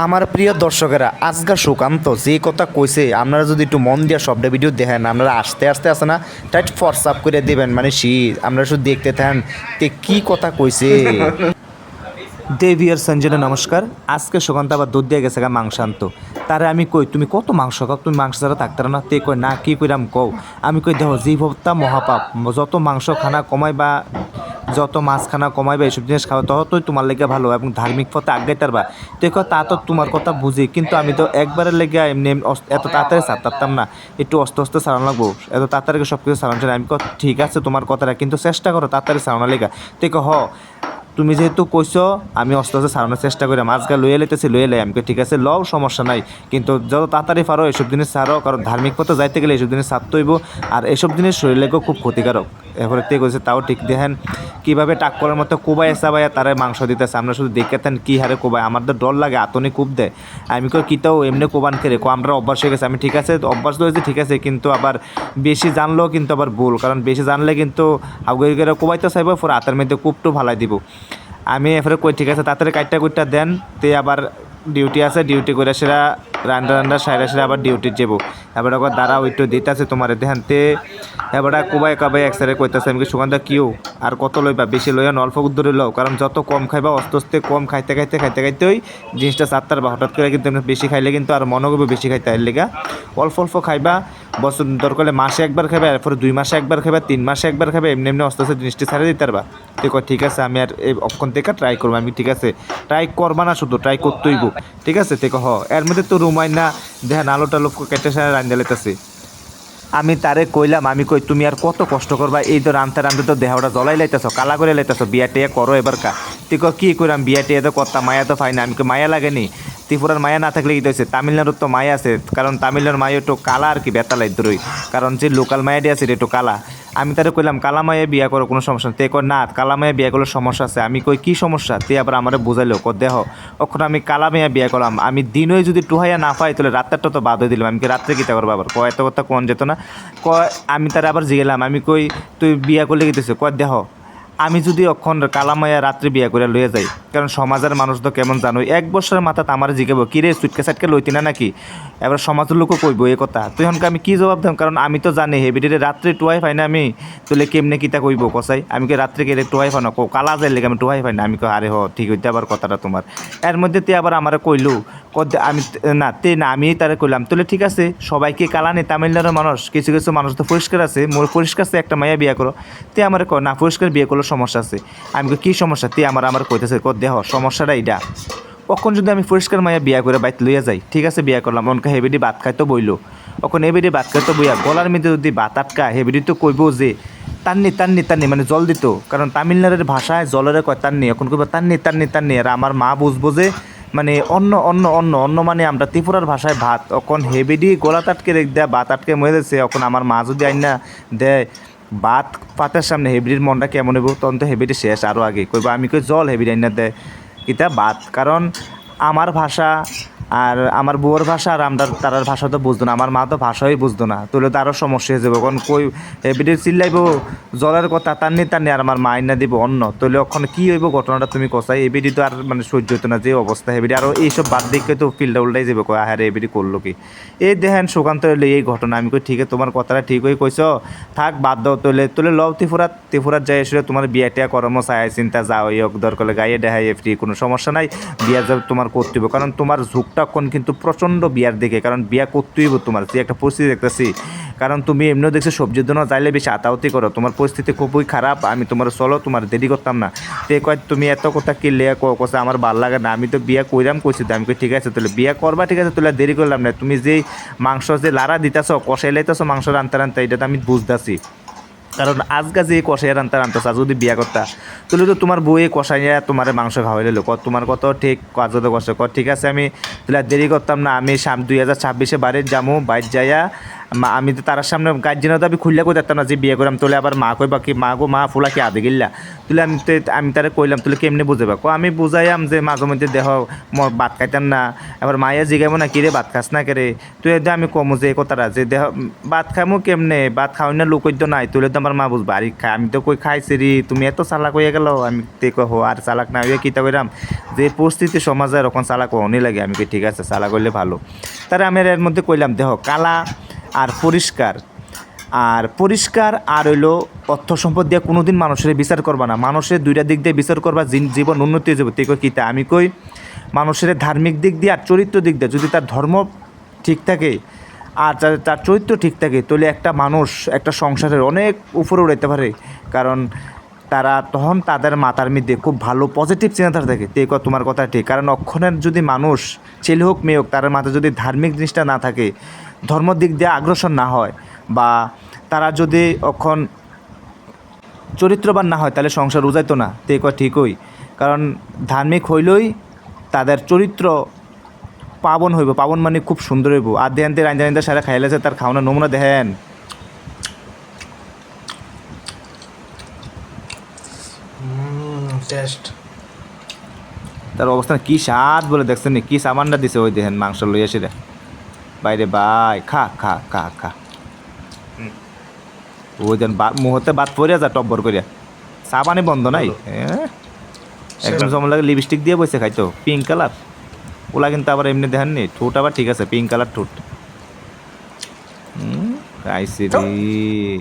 আমার প্রিয় দর্শকেরা আজকা সুকান্ত যে কথা কইছে আপনারা যদি একটু মন দিয়া সবটা ভিডিও দেখেন আপনারা আস্তে আস্তে আসে না টাইট ফর্সআপ করে দেবেন মানে আপনারা শুধু দেখতে থাকেন তে কি কথা কইছে। দেবিয়ার সঞ্জনা নমস্কার। আজকে সুকান্ত আবার দুধ দিয়ে গেছে মাংস আনতো তারে আমি কই তুমি কত মাংস খাও, তুমি মাংস ছাড়া থাকতে না। তে কই না কি কইরাম কও। আমি কই দেখো জীবতা মহাপাপ, যত মাংস খানা কমাই বা যত মাছ খানা কমাইবা এইসব জিনিস খাওয়া ততই তোমার লেগে ভালো এবং ধার্মিক পথে আগে তারবা। দেখো তা তো তোমার কথা বুঝি, কিন্তু আমি তো একবারের লেগে এমনি এত তাড়াতাড়ি ছাড়তাম না, একটু আস্তে আস্তে ছাড়ানো লাগবো। এত তাড়াতাড়ি সব কিছু ছাড়ানো চাই আমি ঠিক আছে তোমার কথাটা, কিন্তু চেষ্টা করো তাড়াতাড়ি ছাড়ানোর লেগে। দেখো তুমি যেহেতু কইছো আমি আস্তে আস্তে ছাড়ানোর চেষ্টা করি, মাছগা লইয়ে লইতেছি লইয়ে লাই। আমি ঠিক আছে লও সমস্যা নাই, কিন্তু যত তাড়াতাড়ি পারো এসব জিনিস ছাড়ো, কারণ ধার্মিক পথে যাইতে গেলে এইসব জিনিস ছাড়তে হইব। আর এসব জিনিস শরীরেও খুব ক্ষতিকারক। এরপরে তে কইছে তাও ঠিক দেখেন কীভাবে টাক করার মতো কোবাই চাবাইয়া তারে মাংস দিতেছে। আমরা শুধু দেখেতেন কী হারে কোবাই, আমার তো ডর লাগে আতনি কূপ দেয়। আমি কই কিটাও এমনি কোবান খেলে আমরা অভ্যাস হয়ে গেছে। আমি ঠিক আছে অভ্যাস হয়েছে ঠিক আছে, কিন্তু আবার বেশি জানলেও কিন্তু আবার ভুল, কারণ বেশি জানলে কিন্তু আগুয়ে কোবাইতে চাইব পরে হাতের মধ্যে কূপটু ভালাই দিব। আমি এরপরে কই ঠিক আছে তাড়াতাড়ি কাইটটা কুইটটা দেন। তে আবার ডিউটি আছে, ডিউটি করে সেরা রান্না সাইরা সেরা আবার ডিউটি যাবো। এবার আবার দাঁড়া ওইটু দিতে আছে তোমার দেখান। তে এবার কোবাই কাবাই একসারে কইতেছে আমি সুগন্ধা কিও আর কত লইবা, বেশি লইয়া অল্প ধরে লও, কারণ যত কম খাইবা আস্তে আস্তে কম খাইতে খাইতে খাইতে খাইতেই জিনিসটা চারটার বা হঠাৎ করে কিন্তু বেশি খাইলে কিন্তু আর মনে করবে বেশি খাইতে এর লেগা অল্প অল্প খাইবা। বছর দরকার মাসে একবার খাবে, এরপরে 2 মাসে একবার খাবে, 3 মাসে একবার খাবে, এমনি এমনি আস্তে আস্তে জিনিসটি ছাড়ে দিতে পারবা। ঠিক আছে আমি আর এই অক্ষণ থেকে ট্রাই করবো। আমি ঠিক আছে ট্রাই করবা না শুধু ট্রাই করতেইব ঠিক আছে। এর মধ্যে তো রুমাই না দেখেন আলো টালো কেটে সারা রান্ধা লেতেছে। আমি তারে কইলাম আমি কই তুমি আর কত কষ্ট করবা, এই তো রান্ধতে রান্ধতে তো দেহটা জ্বলাই লাইতেছ কালা করে লাইতেছ, বিয়া টিয়া করো এবার কা। তুই কি কইরাম বিয়া টিয়া তো করতাম, মায়া তো পাই না। আমি মায়া লাগেনি, ত্রিপুরার মায়া না থাকলে কি হয়েছে, তামিলনাড়ুর তো মায়া আছে, কারণ তামিলনাড়ুর মায়া একটু কালা আর কি বেতালাই দূরই, কারণ যে লোকাল মায়াটি আছে এটা একটু কালা। আমি তারে কইলাম কালা মায়ে বিয়া করো কোনো সমস্যা নেই। তে কই না কালা মায়ে বিয়া করলে সমস্যা আছে। আমি কই কি সমস্যা, তে আবার আমারে বুঝাইলো দেহ ওখানে আমি কালা মায়া বিয়া করলাম, আমি দিনই যদি টুহাইয়া না পাই তাহলে রাত্রেরটা তো বাদ হয়ে দিলাম। আমি কি রাত্রে কীটা করবো আবার এত কথা কোন যেত না। আমি তারা আবার জিগেলাম আমি কই তুই বিয়া করলে গেতেছে দেহ আমি যদি অক্ষণ কালামাইয়া রাত্রে বিয়া করে লইয়া যাই, কারণ সমাজের মানুষ তো কেমন জানো 1 বছরের মাথাত আমার জিগাবো কিরে সুটকে সাটকে লইতি না নাকি, এবার সমাজের লোকও কইব এই কথা। তুই হনকে আমি কী জবাব দাম, কারণ আমি তো জানি হেবিডিরে রাত্রে টুয়াই পাই না আমি, তুলে কেমনে কিতা কইব কসাই। আমি কি রাত্রে গেলে টুয়াই পাই না কালা যাই লেগে আমি টুয়াই পাই না। আমি আরে ঠিক হইতে আবার কথাটা তোমার। এর মধ্যে তে আবার আমার কইলো আমি না আমি তারে কইলাম তাহলে ঠিক আছে সবাইকে কালা নেই, তামিলনাড়ুর মানুষ কিছু কিছু মানুষ তো পরিষ্কার আছে, মোর পরিষ্কার আছে একটা মাইয়া বিয়া করো। তে আমার না পরিষ্কার বিয়ে করলে সমস্যা আছে। আমি কী সমস্যা, তে আমার কইতেছে দেহ সমস্যাটা এইটা কখন যদি আমি পরিষ্কার মাইয়া বিয়া করে বাইতে লইয়া যাই ঠিক আছে বিয়া করলাম অনকা হেবিডি ভাত খাইতো বইলো, এখন হেবিডি ভাত খাইতো বইয়া গলার মধ্যে যদি ভাত আটকা হেবিডি তো কইব যে তান্নি তান্নি তান্নি মানে জল দিত, কারণ তামিলনাড়ুর ভাষায় জলের কয় তান্নি, এখন কইব তান্নি তান্নি তান্নি। আর আমার মা বুঝবো যে মানে অন্য অন্য অন্য অন্য মানে আমরা ত্রিপুরার ভাষায় ভাত, এখন হেবিডি গলা তাটকে রেখ দেয় ভাত আটকে মরে যাচ্ছে। এখন আমার মা যদি আইনা দেয় ভাত পাতের সামনে হেবিডির মনটা কেমন হইব, তখন তো হেবিডি শেষ আরও আগে কইব আমি কই জল হেবিডি আইনা দেয় কিতা ভাত, কারণ আমার ভাষা আর আমার বউর ভাষা আর আমরা তারার ভাষা তো বুঝতো না, আমার মা তো ভাষাই বুঝতো না, তাহলে তো আরও সমস্যা হয়ে যাবে। কারণ কই হেবিডির চিল্লাইব জলের কথা টাননি টাননি আর আমার মা আইনা দিব অন্য, তাহলে ওখানে কী হইব ঘটনাটা তুমি কষাই। এবিডি তো আর মানে সহ্য হতো না যে অবস্থা হেবিডি, আরও এইসব বাদ দেখে তো ফিল্ডটা উল্টাই যাবে কয় হ্যাঁ এবিডি করলো কি। এই দেখেন সুকান্ত হইলে এই ঘটনা। আমি কই ঠিক আছে তোমার কথাটা ঠিক হয়ে কইছ থাক বাদ দাও, তোলে লও ত্রিপুরাত যাই এসে তোমার বিয়া টিয়া করমো চাই চিন্তা যাও এই দরকার গাইয়ে দেখাই ফ্রি কোনো সমস্যা নাই, বিয়া যা তোমার করতে হইব, কারণ তোমার ঝুঁকটা এখন কিন্তু প্রচণ্ড বিয়ার দিকে, কারণ বিয়া করতেই হইব তোমার যে একটা পরিস্থিতি দেখতেছি, কারণ তুমি এমনিও দেখছো সবজির জন্য চাইলে বেশি আতাউতি করো, তোমার পরিস্থিতি খুবই খারাপ। আমি তোমার চলো তোমার দেরি করতাম না। তে কয় তুমি এত কথা কি লেয়া কষা আমার ভাল লাগে না, আমি তো বিয়া কইরাম কইছি তো। আমি কই ঠিক আছে তাহলে বিয়া করবা ঠিক আছে তাহলে দেরি করলাম না, তুমি যেই মাংস যে লাড়া দিতেছ কষাই লাইতেছ মাংস রানতে রানতে এটা তো আমি বুঝতেছি, কারণ আজকা যে কষাই রান্তা রান্তাছ যদি বিয়া করতা তাহলে তো তোমার বউয়ে কষাইয়া তোমার মাংস খাওয়াইলে লোক তোমার কত ঠিক কাজ তো কষ্ট কর ঠিক আছে। আমি তাহলে দেরি করতাম না, আমি 2026 বাড়ির যামু বাইর যাইয়া আমি তো তার সামনে গার্জেনও তো আমি খুললে কই দেখতাম না যে বিয়ে করলাম তোলে আবার মা কইবা কি মা গো মা ফুলা কি আদে গিল্লা তুলে আমি তারে কইলাম তুলে কেমনে বুঝাবা আমি বুঝাইয়াম যে মাঝে মধ্যে দেহ ভাত খাইতাম না এবার মায়ে জিগাইবো না কিরে ভাত খাস না কেরে তুই আমি কমু যে এই কথাটা যে দেহ ভাত খামো কেমনে ভাত খাওয়াই না লোকই তো নাই তুলে তো আমার মা বুঝবা আরে খাই আমি তো কই খাইছি রে তুমি এত চালাক হয়ে গেল আমি তে কো আর চালাক না হয়ে কিতা কইরাম যে পরিস্থিতি সমাজে এরকম চালাক হওয়ানি লাগে আমি কই ঠিক আছে চালাক হইলে ভালো তারা আমি এর মধ্যে কইলাম দেহ কালা আর পরিষ্কার আর হইলো অর্থ সম্পদ দিয়ে কোনোদিন মানুষের বিচার করবা না মানুষের দুইটা দিক দিয়ে বিচার করবা জীবন উন্নতি হয়ে যাবে তুই কই কিতা আমি কই মানুষের ধার্মিক দিক দিয়ে আর চরিত্র দিক দিয়ে যদি তার ধর্ম ঠিক থাকে আর তার চরিত্র ঠিক থাকে তাহলে একটা মানুষ একটা সংসারের অনেক উপরে উড়াইতে পারে কারণ তারা তখন তাদের মাথার মধ্যে খুব ভালো পজিটিভ চিন্তাধারা থাকে তে তোমার কথা ঠিক কারণ অক্ষণের যদি মানুষ ছেলে হোক মেয়ে হোক তার মাথায় যদি ধার্মিক জিনিসটা না থাকে ধর্ম দিক দিয়ে আগ্রসর না হয় বা তারা যদি অক্ষণ চরিত্রবান না হয় তাহলে সংসার উজাইতো না তে ঠিকই কারণ ধার্মিক হইলেই তাদের চরিত্র পাবন হইব পাবন মানে খুব সুন্দর হইব আর দেহান্তে রাইন্দা সারা খাইলেছে তার খাওয়ানোর নমুনা দেখেন টেস্ট তার অবস্থান কি স্বাদ বলে দেখছেন নি কি সামানটা দিছে ওই দেখেন মাংস লইয়া সেটা বাইরে ভাই খা খা খা খা ওই যেন মুহূর্তে বাদ পড়িয়া যা টব্বর করিয়া সাবানে বন্ধ নাই হ্যাঁ একদম সময় লাগে লিপস্টিক দিয়ে বসে খাইতো পিঙ্ক কালার ওলা কিন্তু আবার এমনি দেখেন নি ঠোঁট আবার ঠিক আছে পিঙ্ক কালার ঠোঁট খাইছি রে